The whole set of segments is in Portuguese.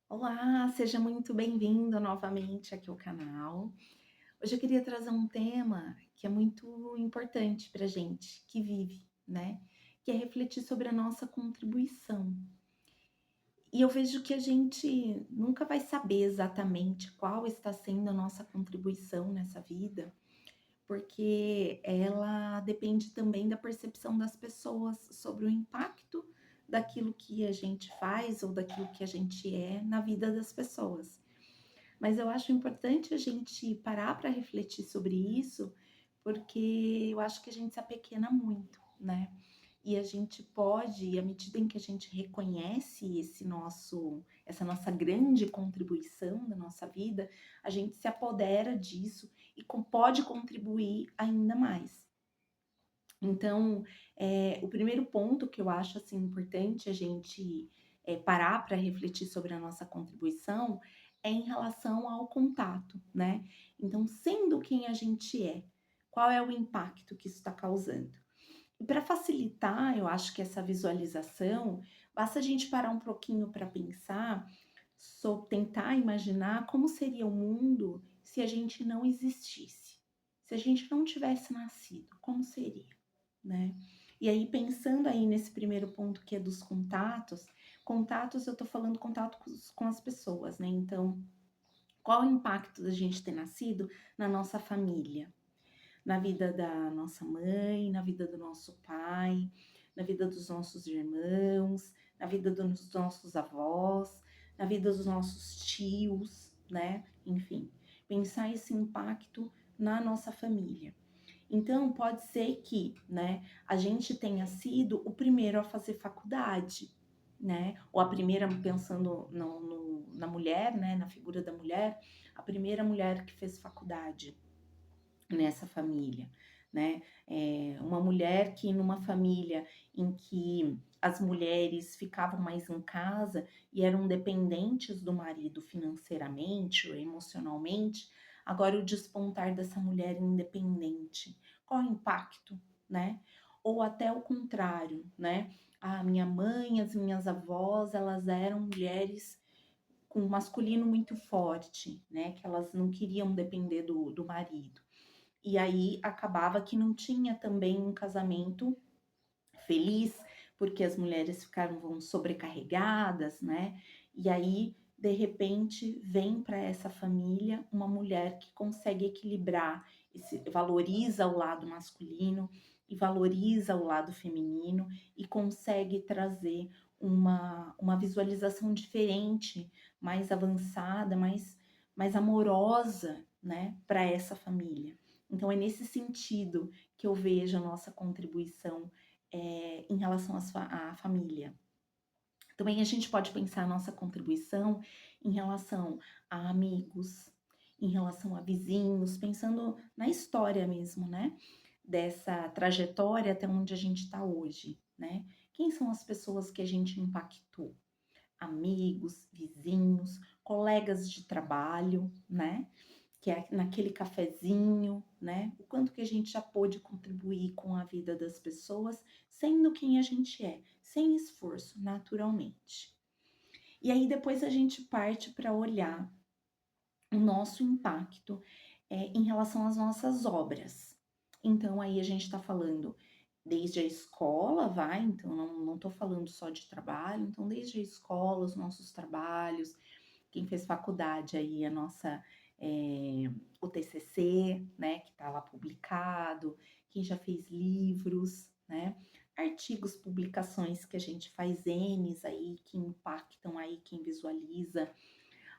Olá, seja muito bem-vindo novamente aqui ao canal. Hoje eu queria trazer um tema que é muito importante para gente que vive, né? Que é refletir sobre a nossa contribuição. E eu vejo que a gente nunca vai saber exatamente qual está sendo a nossa contribuição nessa vida, porque ela depende também da percepção das pessoas sobre o impacto daquilo que a gente faz ou daquilo que a gente é na vida das pessoas. Mas eu acho importante a gente parar para refletir sobre isso, porque eu acho que a gente se apequena muito, né. E a gente pode, à medida em que a gente reconhece essa nossa grande contribuição na nossa vida, a gente se apodera disso e pode contribuir ainda mais. Então, o primeiro ponto que eu acho, assim, importante a gente, parar para refletir sobre a nossa contribuição, é em relação ao contato, né. Então, sendo quem a gente é, qual é o impacto que isso está causando? E para facilitar, eu acho que essa visualização, basta a gente parar um pouquinho para pensar, tentar imaginar como seria o mundo se a gente não existisse. Se a gente não tivesse nascido, como seria? Né. E aí pensando aí nesse primeiro ponto que é dos contatos eu tô falando contato com as pessoas, né, então, qual o impacto da gente ter nascido na nossa família? Na vida da nossa mãe, na vida do nosso pai, na vida dos nossos irmãos, na vida dos nossos avós, na vida dos nossos tios, né, enfim, pensar esse impacto na nossa família. Então, pode ser que, né, a gente tenha sido o primeiro a fazer faculdade, né, ou a primeira, pensando na mulher, né, na figura da mulher, a primeira mulher que fez faculdade nessa família, né. Uma mulher que numa família em que as mulheres ficavam mais em casa e eram dependentes do marido financeiramente ou emocionalmente, agora o despontar dessa mulher independente, qual o impacto, né? Ou até o contrário, né. A minha mãe, as minhas avós, elas eram mulheres com um masculino muito forte, né, que elas não queriam depender do marido. E aí acabava que não tinha também um casamento feliz, porque as mulheres ficavam sobrecarregadas, né. E aí, de repente, vem para essa família uma mulher que consegue equilibrar, valoriza o lado masculino e valoriza o lado feminino e consegue trazer uma visualização diferente, mais avançada, mais amorosa, né, para essa família. Então é nesse sentido que eu vejo a nossa contribuição em relação à família. Também a gente pode pensar a nossa contribuição em relação a amigos, em relação a vizinhos, pensando na história mesmo, né, dessa trajetória até onde a gente está hoje, né. Quem são as pessoas que a gente impactou? Amigos, vizinhos, colegas de trabalho, né, que é naquele cafezinho, né, o quanto que a gente já pôde contribuir com a vida das pessoas, sendo quem a gente é, sem esforço, naturalmente. E aí depois a gente parte para olhar o nosso impacto, em relação às nossas obras. Então aí a gente está falando desde a escola, vai, então não estou falando só de trabalho, então desde a escola, os nossos trabalhos, quem fez faculdade aí a nossa, o TCC, né, que está lá publicado, quem já fez livros, né, artigos, publicações que a gente faz Ns aí que impactam aí quem visualiza,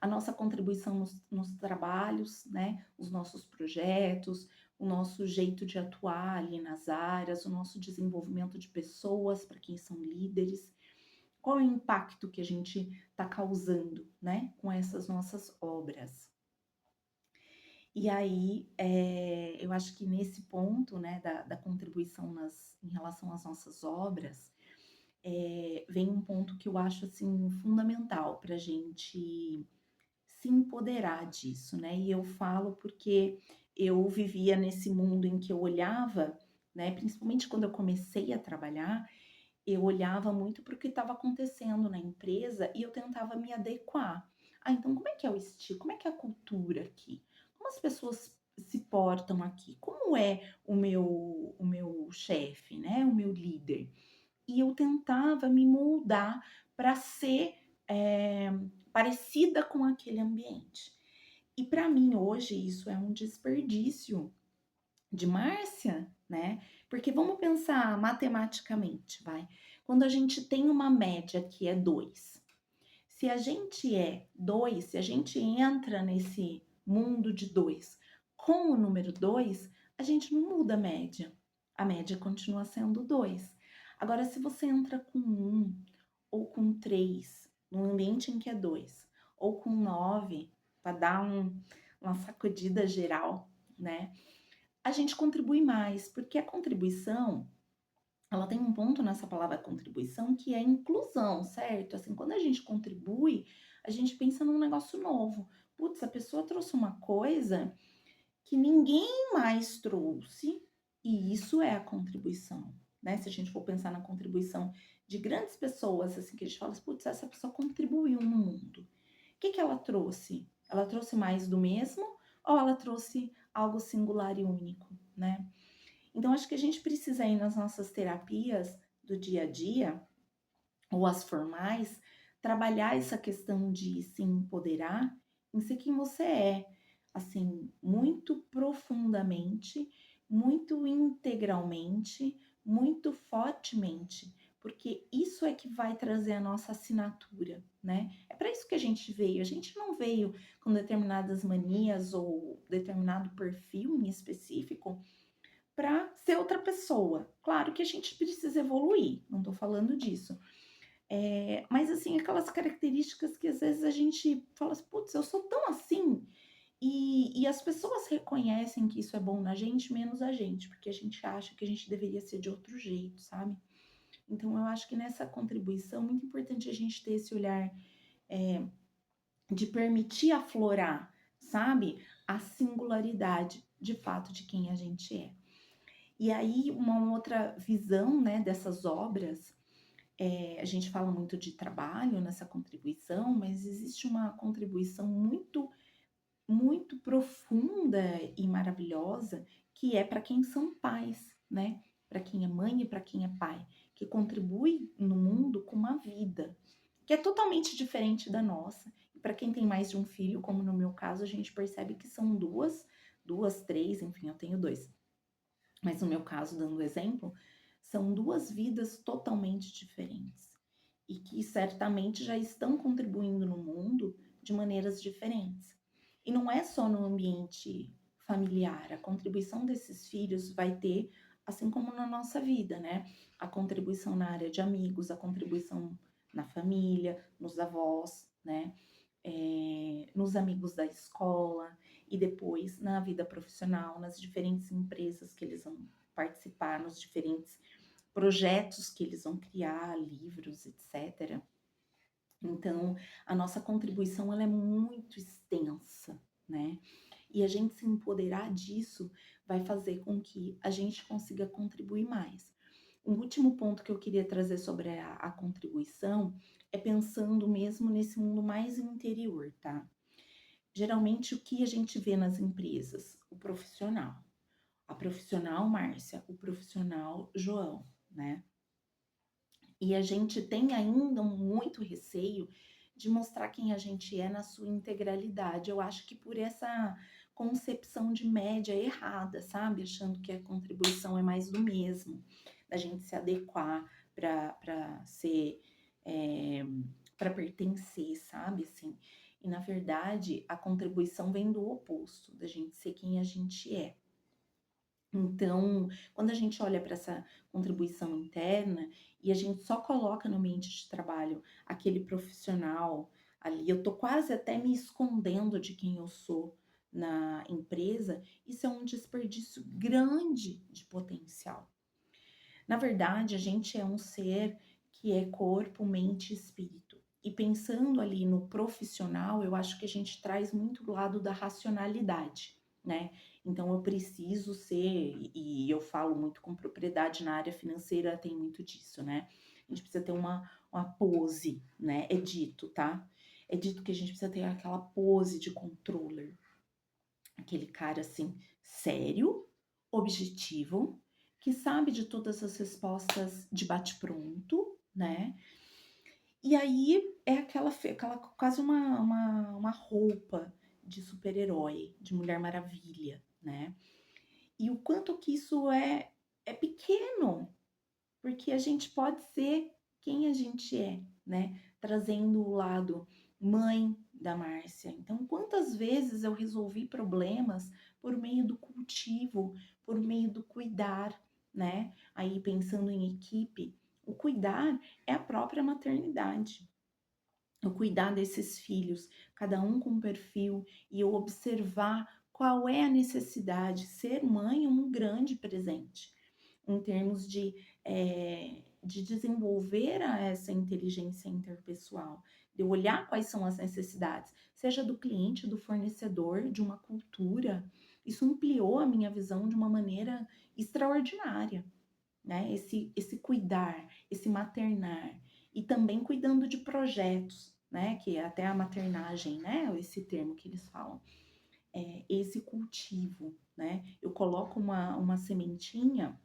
a nossa contribuição nos trabalhos, né, os nossos projetos, o nosso jeito de atuar ali nas áreas, o nosso desenvolvimento de pessoas para quem são líderes. Qual é o impacto que a gente está causando, né, com essas nossas obras? E aí, eu acho que nesse ponto, né, da contribuição em relação às nossas obras, vem um ponto que eu acho, assim, fundamental para a gente se empoderar disso, né. E eu falo porque eu vivia nesse mundo em que eu olhava, né, principalmente quando eu comecei a trabalhar, eu olhava muito para o que estava acontecendo na empresa e eu tentava me adequar. Ah, então como é que é o estilo? Como é que é a cultura aqui? Como as pessoas se portam aqui? Como é o meu chefe, né, o meu líder? E eu tentava me moldar para ser, parecida com aquele ambiente. E para mim hoje isso é um desperdício de Márcia, né, porque vamos pensar matematicamente, vai. Quando a gente tem uma média que é 2, se a gente é 2, se a gente entra nesse mundo de 2 com o número 2, a gente não muda a média continua sendo 2. Agora se você entra com 1 ou com 3, num ambiente em que é 2, ou com 9, para dar uma sacudida geral, né, a gente contribui mais, porque a contribuição, ela tem um ponto nessa palavra contribuição que é inclusão, certo? Assim, quando a gente contribui, a gente pensa num negócio novo. Putz, a pessoa trouxe uma coisa que ninguém mais trouxe, e isso é a contribuição, né? Se a gente for pensar na contribuição de grandes pessoas, assim, que a gente fala, putz, essa pessoa contribuiu no mundo. O que que ela trouxe? Ela trouxe mais do mesmo ou ela trouxe algo singular e único, né? Então, acho que a gente precisa ir nas nossas terapias do dia a dia, ou as formais, trabalhar essa questão de se empoderar em ser quem você é, assim, muito profundamente, muito integralmente, muito fortemente, porque isso é que vai trazer a nossa assinatura, né? É para isso que a gente veio. A gente não veio com determinadas manias ou determinado perfil em específico para ser outra pessoa. Claro que a gente precisa evoluir, não tô falando disso. Mas assim, aquelas características que às vezes a gente fala assim: "Putz, eu sou tão assim", e as pessoas reconhecem que isso é bom na gente, menos a gente, porque a gente acha que a gente deveria ser de outro jeito, sabe. Então eu acho que nessa contribuição, é muito importante a gente ter esse olhar, eh, de permitir aflorar, sabe, a singularidade, de fato, de quem a gente é. E aí, uma outra visão, né, dessas obras, a gente fala muito de trabalho nessa contribuição, mas existe uma contribuição muito, muito profunda e maravilhosa, que é para quem são pais, né? Para quem é mãe e para quem é pai, que contribui no mundo com uma vida, que é totalmente diferente da nossa. E para quem tem mais de um filho, como no meu caso, a gente percebe que são duas, três, enfim, eu tenho dois. Mas no meu caso, dando exemplo, são 2 vidas totalmente diferentes e que certamente já estão contribuindo no mundo de maneiras diferentes. E não é só no ambiente familiar, a contribuição desses filhos vai ter, assim como na nossa vida, né, a contribuição na área de amigos, a contribuição na família, nos avós, né, nos amigos da escola e depois na vida profissional, nas diferentes empresas que eles vão participar, nos diferentes projetos que eles vão criar, livros, etc. Então, a nossa contribuição ela é muito extensa, né? E a gente se empoderar disso vai fazer com que a gente consiga contribuir mais. Um último ponto que eu queria trazer sobre a contribuição é pensando mesmo nesse mundo mais interior, tá? Geralmente, o que a gente vê nas empresas? O profissional. A profissional Márcia, o profissional João, né? E a gente tem ainda muito receio de mostrar quem a gente é na sua integralidade. Eu acho que por essa concepção de média errada, sabe? Achando que a contribuição é mais do mesmo, da gente se adequar para ser, é, para pertencer, sabe? Assim, e na verdade a contribuição vem do oposto, da gente ser quem a gente é. Então, quando a gente olha para essa contribuição interna e a gente só coloca no ambiente de trabalho aquele profissional ali, eu tô quase até me escondendo de quem eu sou na empresa, isso é um desperdício grande de potencial. Na verdade, a gente é um ser que é corpo, mente e espírito. E pensando ali no profissional, eu acho que a gente traz muito do lado da racionalidade, né? Então eu preciso ser, e eu falo muito com propriedade na área financeira, tem muito disso, né? A gente precisa ter uma pose, né? É dito, tá? É dito que a gente precisa ter aquela pose de controller, aquele cara assim, sério, objetivo, que sabe de todas as respostas de bate-pronto, né? E aí é aquela quase uma roupa de super-herói, de Mulher Maravilha, né? E o quanto que isso é pequeno, porque a gente pode ser quem a gente é, né? Trazendo o lado mãe da Márcia. Então, quantas vezes eu resolvi problemas por meio do cultivo, por meio do cuidar, né? Aí pensando em equipe, o cuidar é a própria maternidade. Eu cuidar desses filhos, cada um com um perfil, e eu observar qual é a necessidade. Ser mãe é um grande presente em termos de desenvolver essa inteligência interpessoal, de olhar quais são as necessidades, seja do cliente, do fornecedor, de uma cultura. Isso ampliou a minha visão de uma maneira extraordinária, né? Esse cuidar, esse maternar, e também cuidando de projetos, né? Que é até a maternagem, né? Esse termo que eles falam, esse cultivo, né? Eu coloco uma sementinha,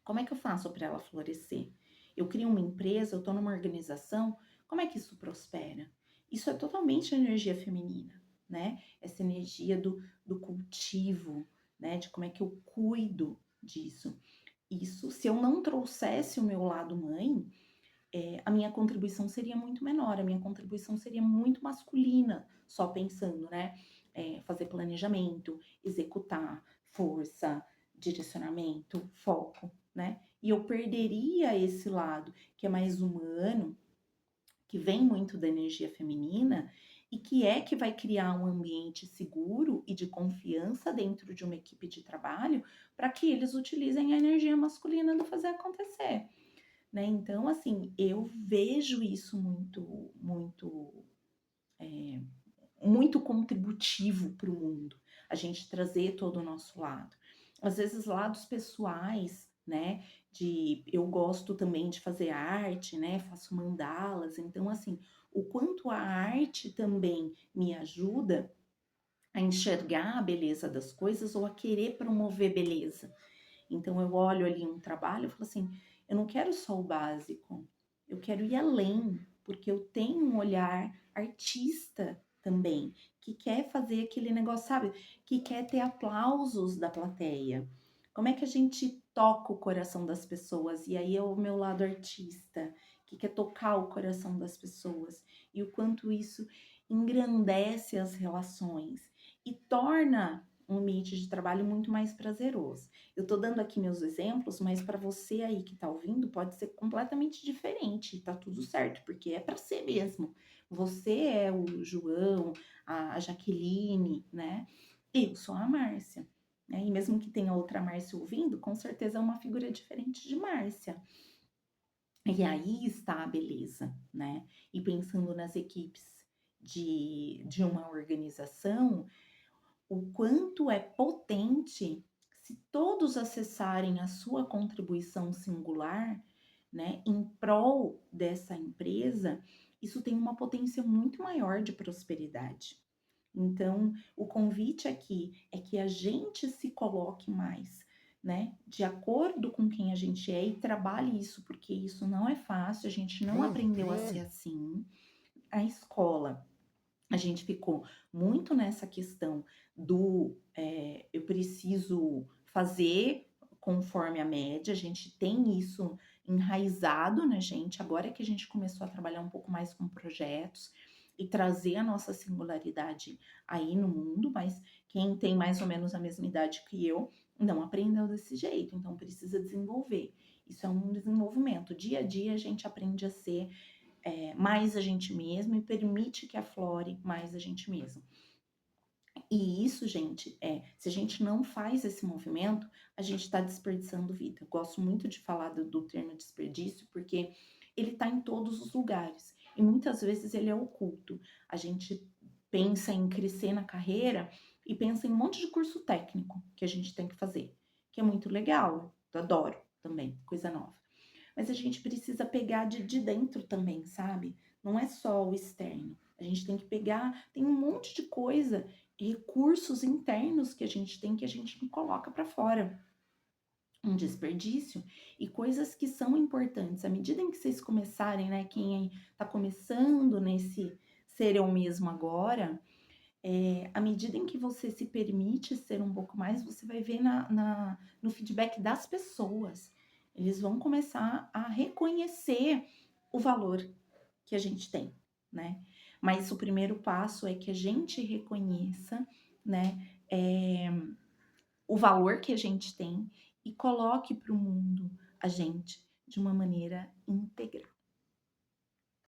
como é que eu faço para ela florescer? Eu crio uma empresa, eu estou numa organização, como é que isso prospera? Isso é totalmente energia feminina, né? Essa energia do cultivo, né? De como é que eu cuido disso. Isso, se eu não trouxesse o meu lado mãe, a minha contribuição seria muito menor, a minha contribuição seria muito masculina, só pensando, né? Fazer planejamento, executar, força, direcionamento, foco, né? E eu perderia esse lado que é mais humano, que vem muito da energia feminina e que vai criar um ambiente seguro e de confiança dentro de uma equipe de trabalho para que eles utilizem a energia masculina do fazer acontecer, né? Então, assim, eu vejo isso é, muito contributivo para o mundo, a gente trazer todo o nosso lado. Às vezes, lados pessoais, né? Eu gosto também de fazer arte, né? Faço mandalas, então, assim, o quanto a arte também me ajuda a enxergar a beleza das coisas ou a querer promover beleza. Então eu olho ali um trabalho e falo assim, eu não quero só o básico, eu quero ir além, porque eu tenho um olhar artista também, que quer fazer aquele negócio, sabe? Que quer ter aplausos da plateia. Como é que a gente toca o coração das pessoas? E aí é o meu lado artista, que quer tocar o coração das pessoas. E o quanto isso engrandece as relações e torna um ambiente de trabalho muito mais prazeroso. Eu estou dando aqui meus exemplos, mas para você aí que está ouvindo, pode ser completamente diferente, tá tudo certo, porque é para ser mesmo. Você é o João, a Jaqueline, né? Eu sou a Márcia. Né? E mesmo que tenha outra Márcia ouvindo, com certeza é uma figura diferente de Márcia. E aí está a beleza, né? E pensando nas equipes de uma organização, o quanto é potente se todos acessarem a sua contribuição singular, né, em prol dessa empresa, isso tem uma potência muito maior de prosperidade. Então, o convite aqui é que a gente se coloque mais, né, de acordo com quem a gente é e trabalhe isso, porque isso não é fácil, a gente não aprendeu a ser assim. A escola, a gente ficou muito nessa questão eu preciso fazer conforme a média, a gente tem isso enraizado na gente, agora que a gente começou a trabalhar um pouco mais com projetos e trazer a nossa singularidade aí no mundo, mas quem tem mais ou menos a mesma idade que eu não aprendeu desse jeito, então precisa desenvolver. Isso é um desenvolvimento. Dia a dia a gente aprende a ser mais a gente mesmo e permite que aflore mais a gente mesmo. E isso, gente, se a gente não faz esse movimento, a gente está desperdiçando vida. Eu gosto muito de falar do termo desperdício, porque ele está em todos os lugares. E muitas vezes ele é oculto. A gente pensa em crescer na carreira e pensa em um monte de curso técnico que a gente tem que fazer, que é muito legal, eu adoro também, coisa nova. Mas a gente precisa pegar de dentro também, sabe? Não é só o externo. A gente tem que pegar tem um monte de coisa, recursos internos que a gente tem, que a gente não coloca para fora. Um desperdício e coisas que são importantes. À medida em que vocês começarem, né, quem está começando nesse ser eu mesmo agora, à medida em que você se permite ser um pouco mais, você vai ver no feedback das pessoas. Eles vão começar a reconhecer o valor que a gente tem, né. Mas o primeiro passo é que a gente reconheça, né, o valor que a gente tem e coloque para o mundo a gente de uma maneira integral.